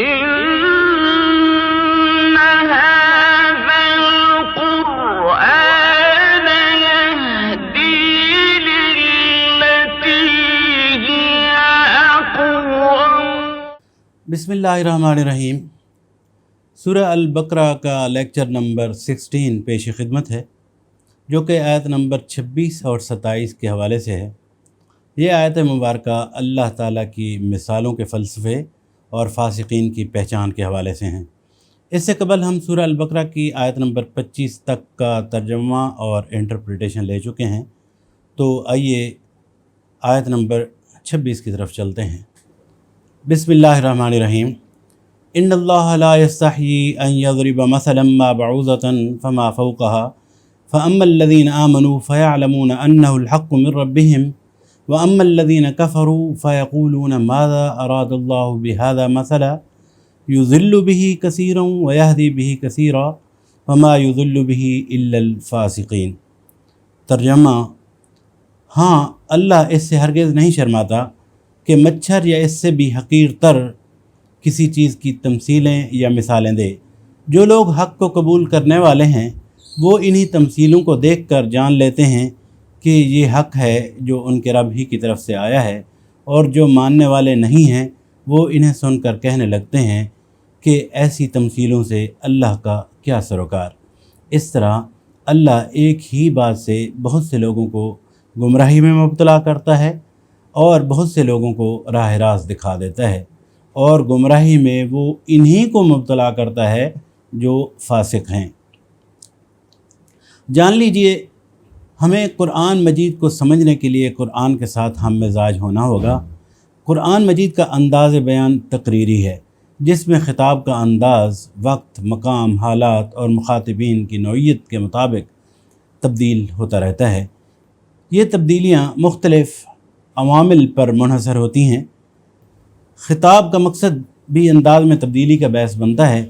إن هذا القرآن يهدي للتي هي أقوم. بسم اللہ الرحمن الرحیم. سورہ البقرہ کا لیکچر نمبر 16 پیش خدمت ہے، جو کہ آیت نمبر 26 اور 27 کے حوالے سے ہے. یہ آیت مبارکہ اللہ تعالیٰ کی مثالوں کے فلسفے اور فاسقین کی پہچان کے حوالے سے ہیں. اس سے قبل ہم سورہ البقرہ کی آیت نمبر 25 تک کا ترجمہ اور انٹرپریٹیشن لے چکے ہیں، تو آئیے آیت نمبر 26 کی طرف چلتے ہیں. بسم اللہ الرحمن الرحیم. ان اللہ لا یستحیی ان یضرب مثلا ما بعوضۃ فما فوقها فاما الذین آمنوا فیعلمون انہ الحق من ربهم واما الذین کفروا فیقولون ماذا اراد اللہ بهذا مثلا یضل به کثیرا ویہدی به کثیرا وما یضل به الا الفاسقین. ترجمہ: ہاں، اللہ اس سے ہرگز نہیں شرماتا کہ مچھر یا اس سے بھی حقیر تر کسی چیز کی تمثیلیں یا مثالیں دے. جو لوگ حق کو قبول کرنے والے ہیں وہ انہی تمثیلوں کو دیکھ کر جان لیتے ہیں کہ یہ حق ہے جو ان کے رب ہی کی طرف سے آیا ہے، اور جو ماننے والے نہیں ہیں وہ انہیں سن کر کہنے لگتے ہیں کہ ایسی تمثیلوں سے اللہ کا کیا سروکار. اس طرح اللہ ایک ہی بات سے بہت سے لوگوں کو گمراہی میں مبتلا کرتا ہے اور بہت سے لوگوں کو راہ راست دکھا دیتا ہے، اور گمراہی میں وہ انہی کو مبتلا کرتا ہے جو فاسق ہیں. جان لیجئے، ہمیں قرآن مجید کو سمجھنے کے لیے قرآن کے ساتھ ہم مزاج ہونا ہوگا. قرآن مجید کا انداز بیان تقریری ہے، جس میں خطاب کا انداز وقت، مقام، حالات اور مخاطبین کی نوعیت کے مطابق تبدیل ہوتا رہتا ہے. یہ تبدیلیاں مختلف عوامل پر منحصر ہوتی ہیں. خطاب کا مقصد بھی انداز میں تبدیلی کا باعث بنتا ہے.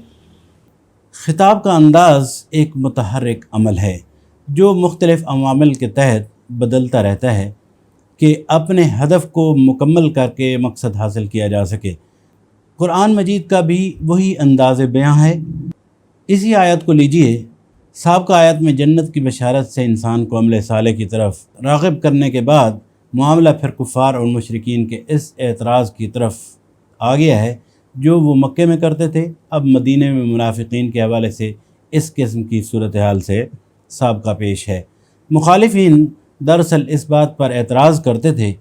خطاب کا انداز ایک متحرک عمل ہے جو مختلف عوامل کے تحت بدلتا رہتا ہے کہ اپنے ہدف کو مکمل کر کے مقصد حاصل کیا جا سکے. قرآن مجید کا بھی وہی انداز بیان ہے. اسی آیت کو لیجئے. سابقہ آیت میں جنت کی بشارت سے انسان کو عمل صالح کی طرف راغب کرنے کے بعد معاملہ پھر کفار اور مشرکین کے اس اعتراض کی طرف آ گیا ہے جو وہ مکے میں کرتے تھے. اب مدینہ میں منافقین کے حوالے سے اس قسم کی صورتحال سے سابقہ پیش ہے. مخالفین دراصل اس بات پر اعتراض کرتے تھے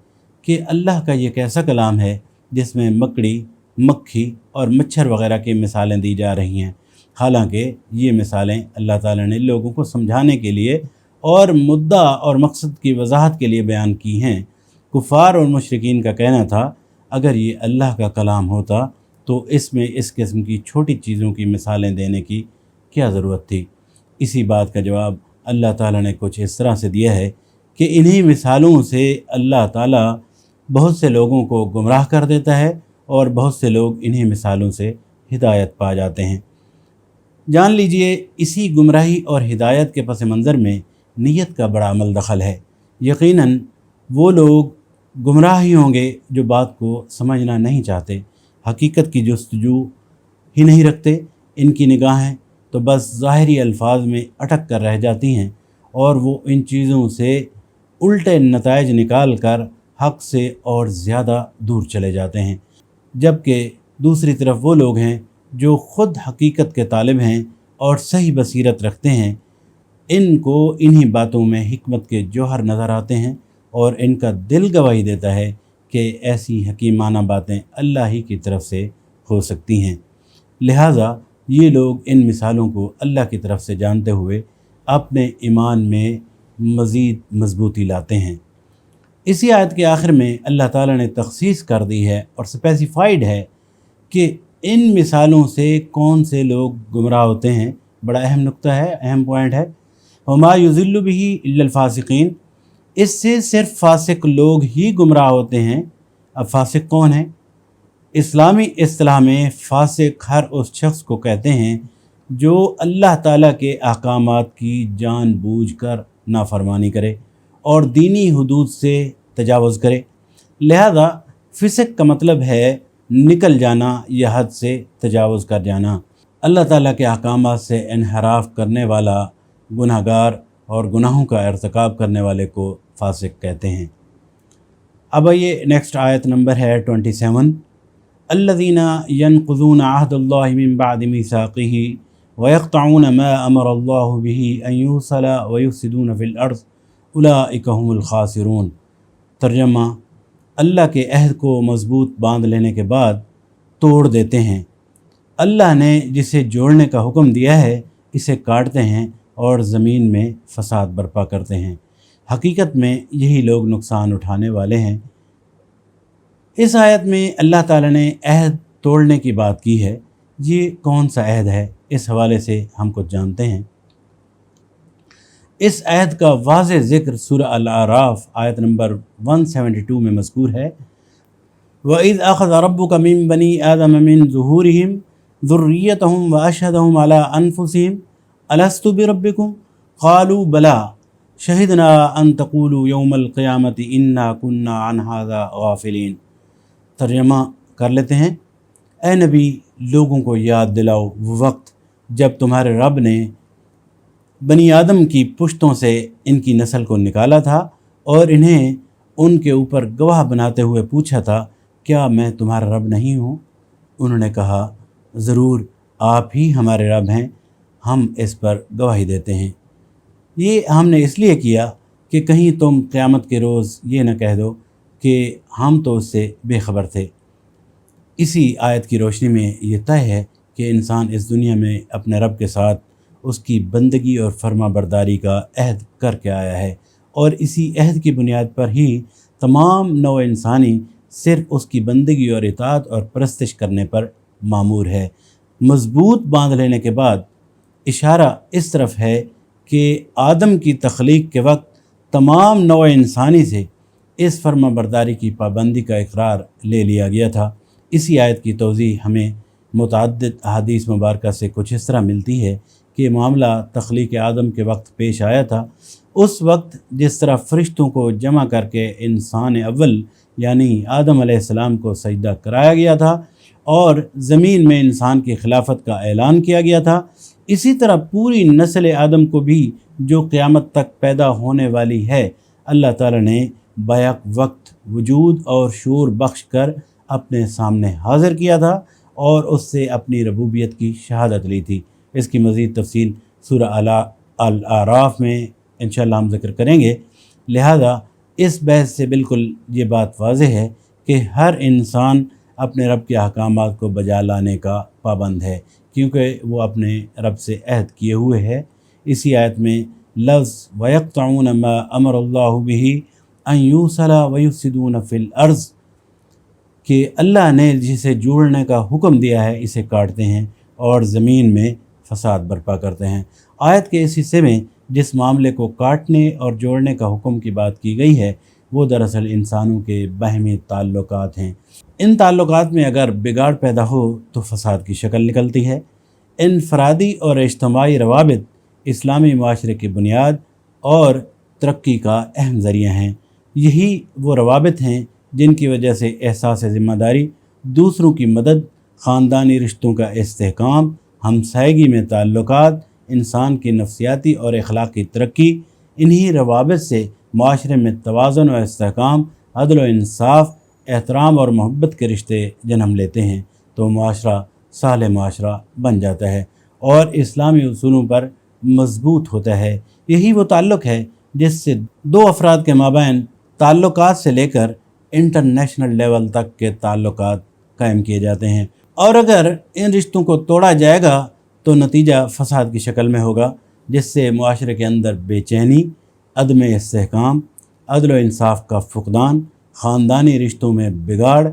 کہ اللہ کا یہ کیسا کلام ہے جس میں مکڑی، مکھی اور مچھر وغیرہ کی مثالیں دی جا رہی ہیں، حالانکہ یہ مثالیں اللہ تعالیٰ نے لوگوں کو سمجھانے کے لیے اور مدعا اور مقصد کی وضاحت کے لیے بیان کی ہیں. کفار اور مشرکین کا کہنا تھا اگر یہ اللہ کا کلام ہوتا تو اس میں اس قسم کی چھوٹی چیزوں کی مثالیں دینے کی کیا ضرورت تھی. اسی بات کا جواب اللہ تعالیٰ نے کچھ اس طرح سے دیا ہے کہ انہی مثالوں سے اللہ تعالیٰ بہت سے لوگوں کو گمراہ کر دیتا ہے اور بہت سے لوگ انہی مثالوں سے ہدایت پا جاتے ہیں. جان لیجئے، اسی گمراہی اور ہدایت کے پس منظر میں نیت کا بڑا عمل دخل ہے. یقیناً وہ لوگ گمراہ ہی ہوں گے جو بات کو سمجھنا نہیں چاہتے، حقیقت کی جستجو ہی نہیں رکھتے. ان کی نگاہیں تو بس ظاہری الفاظ میں اٹک کر رہ جاتی ہیں اور وہ ان چیزوں سے الٹے نتائج نکال کر حق سے اور زیادہ دور چلے جاتے ہیں. جبکہ دوسری طرف وہ لوگ ہیں جو خود حقیقت کے طالب ہیں اور صحیح بصیرت رکھتے ہیں. ان کو انہی باتوں میں حکمت کے جوہر نظر آتے ہیں اور ان کا دل گواہی دیتا ہے کہ ایسی حکیمانہ باتیں اللہ ہی کی طرف سے ہو سکتی ہیں. لہٰذا یہ لوگ ان مثالوں کو اللہ کی طرف سے جانتے ہوئے اپنے ایمان میں مزید مضبوطی لاتے ہیں. اسی آیت کے آخر میں اللہ تعالیٰ نے تخصیص کر دی ہے اور اسپیسیفائڈ ہے کہ ان مثالوں سے کون سے لوگ گمراہ ہوتے ہیں. بڑا اہم نقطہ ہے، اہم پوائنٹ ہے. وما یضل به الا الفاسقین. اس سے صرف فاسق لوگ ہی گمراہ ہوتے ہیں. اب فاسق کون ہیں؟ اسلامی اصطلاح میں فاسق ہر اس شخص کو کہتے ہیں جو اللہ تعالیٰ کے احکامات کی جان بوجھ کر نافرمانی کرے اور دینی حدود سے تجاوز کرے. لہذا فسق کا مطلب ہے نکل جانا یا حد سے تجاوز کر جانا۔ اللہ تعالیٰ کے احکامات سے انحراف کرنے والا گناہ گار اور گناہوں کا ارتکاب کرنے والے کو فاسق کہتے ہیں۔ اب آئیے نیکسٹ آیت نمبر ہے 27۔ الذین ینقضون عہد اللہ من بعد میثاقہ ویقطعون ما امر اللہ بہ ان یوصل ویفسدون فی الارض اولئک هم الخاسرون۔ ترجمہ: اللہ کے عہد کو مضبوط باندھ لینے کے بعد توڑ دیتے ہیں۔ اللہ نے جسے جوڑنے کا حکم دیا ہے اسے کاٹتے ہیں اور زمین میں فساد برپا کرتے ہیں۔ حقیقت میں یہی لوگ نقصان اٹھانے والے ہیں۔ اس آیت میں اللہ تعالیٰ نے عہد توڑنے کی بات کی ہے۔ یہ کون سا عہد ہے؟ اس حوالے سے ہم کچھ جانتے ہیں۔ اس عہد کا واضح ذکر سورہ الاعراف آیت نمبر 172 میں مذکور ہے۔ وَإِذْ أَخَذَ رَبُّكَ مِن بَنِي آدَمَ مِن ظُهُورِهِمْ ذُرِّيَّتَهُمْ وَأَشْهَدَهُمْ عَلَىٰ أَنفُسِهِمْ أَلَسْتُ بِرَبِّكُمْ قَالُوا بَلَىٰ شَهِدْنَا أَن تَقُولُوا يَوْمَ الْقِيَامَةِ إِنَّا كُنَّا عَنْ هَٰذَا غَافِلِينَ۔ ترجمہ کر لیتے ہیں۔ اے نبی، لوگوں کو یاد دلاؤ وہ وقت جب تمہارے رب نے بنی آدم کی پشتوں سے ان کی نسل کو نکالا تھا اور انہیں ان کے اوپر گواہ بناتے ہوئے پوچھا تھا، کیا میں تمہارا رب نہیں ہوں؟ انہوں نے کہا، ضرور آپ ہی ہمارے رب ہیں، ہم اس پر گواہی دیتے ہیں۔ یہ ہم نے اس لیے کیا کہ کہیں تم قیامت کے روز یہ نہ کہہ دو کہ ہم تو اس سے بے خبر تھے۔ اسی آیت کی روشنی میں یہ طے ہے کہ انسان اس دنیا میں اپنے رب کے ساتھ اس کی بندگی اور فرما برداری کا عہد کر کے آیا ہے، اور اسی عہد کی بنیاد پر ہی تمام نوع انسانی صرف اس کی بندگی اور اطاعت اور پرستش کرنے پر مامور ہے۔ مضبوط باندھ لینے کے بعد اشارہ اس طرف ہے کہ آدم کی تخلیق کے وقت تمام نوع انسانی سے اس فرما برداری کی پابندی کا اقرار لے لیا گیا تھا۔ اسی آیت کی توضیح ہمیں متعدد احادیث مبارکہ سے کچھ اس طرح ملتی ہے کہ معاملہ تخلیق آدم کے وقت پیش آیا تھا۔ اس وقت جس طرح فرشتوں کو جمع کر کے انسان اول یعنی آدم علیہ السلام کو سجدہ کرایا گیا تھا اور زمین میں انسان کی خلافت کا اعلان کیا گیا تھا، اسی طرح پوری نسل آدم کو بھی جو قیامت تک پیدا ہونے والی ہے اللہ تعالیٰ نے بیک وقت وجود اور شعور بخش کر اپنے سامنے حاضر کیا تھا اور اس سے اپنی ربوبیت کی شہادت لی تھی۔ اس کی مزید تفصیل سورہ الاعراف میں انشاءاللہ ہم ذکر کریں گے۔ لہذا اس بحث سے بالکل یہ بات واضح ہے کہ ہر انسان اپنے رب کے احکامات کو بجا لانے کا پابند ہے، کیونکہ وہ اپنے رب سے عہد کیے ہوئے ہے۔ اسی آیت میں لفظ وَيَقْطَعُونَ مَا أَمَرَ اللَّهُ بِهِ أَن يُوصَلَ وَيُفْسِدُونَ فِي الْأَرْضِ کہ اللہ نے جسے جوڑنے کا حکم دیا ہے اسے کاٹتے ہیں اور زمین میں فساد برپا کرتے ہیں۔ آیت کے اس حصے میں جس معاملے کو کاٹنے اور جوڑنے کا حکم کی بات کی گئی ہے وہ دراصل انسانوں کے باہمی تعلقات ہیں۔ ان تعلقات میں اگر بگاڑ پیدا ہو تو فساد کی شکل نکلتی ہے۔ انفرادی اور اجتماعی روابط اسلامی معاشرے کی بنیاد اور ترقی کا اہم ذریعہ ہیں۔ یہی وہ روابط ہیں جن کی وجہ سے احساس ذمہ داری، دوسروں کی مدد، خاندانی رشتوں کا استحکام، ہمسائیگی میں تعلقات، انسان کی نفسیاتی اور اخلاقی ترقی، انہی روابط سے معاشرے میں توازن و استحکام، عدل و انصاف، احترام اور محبت کے رشتے جنم لیتے ہیں تو معاشرہ صالح معاشرہ بن جاتا ہے اور اسلامی اصولوں پر مضبوط ہوتا ہے۔ یہی وہ تعلق ہے جس سے دو افراد کے مابین تعلقات سے لے کر انٹرنیشنل لیول تک کے تعلقات قائم کیے جاتے ہیں، اور اگر ان رشتوں کو توڑا جائے گا تو نتیجہ فساد کی شکل میں ہوگا، جس سے معاشرے کے اندر بے چینی، عدم استحکام، عدل و انصاف کا فقدان، خاندانی رشتوں میں بگاڑ،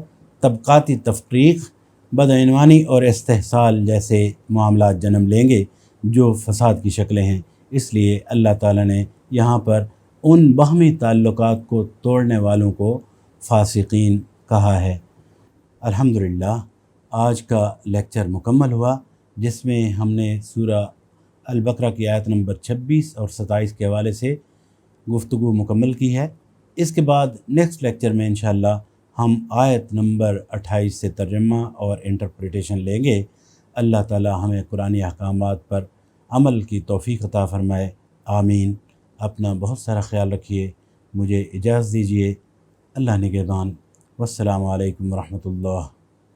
طبقاتی تفریق، بدعنوانی اور استحصال جیسے معاملات جنم لیں گے جو فساد کی شکلیں ہیں۔ اس لیے اللہ تعالیٰ نے یہاں پر ان باہمی تعلقات کو توڑنے والوں کو فاسقین کہا ہے۔ الحمدللہ آج کا لیکچر مکمل ہوا، جس میں ہم نے سورہ البقرہ کی آیت نمبر 26 اور 27 کے حوالے سے گفتگو مکمل کی ہے۔ اس کے بعد نیکسٹ لیکچر میں انشاءاللہ ہم آیت نمبر 28 سے ترجمہ اور انٹرپریٹیشن لیں گے۔ اللہ تعالی ہمیں قرآنی احکامات پر عمل کی توفیق عطا فرمائے، آمین۔ اپنا بہت سارا خیال رکھیے، مجھے اجازت دیجیے، اللہ نگہبان، والسلام علیکم ورحمۃ اللہ۔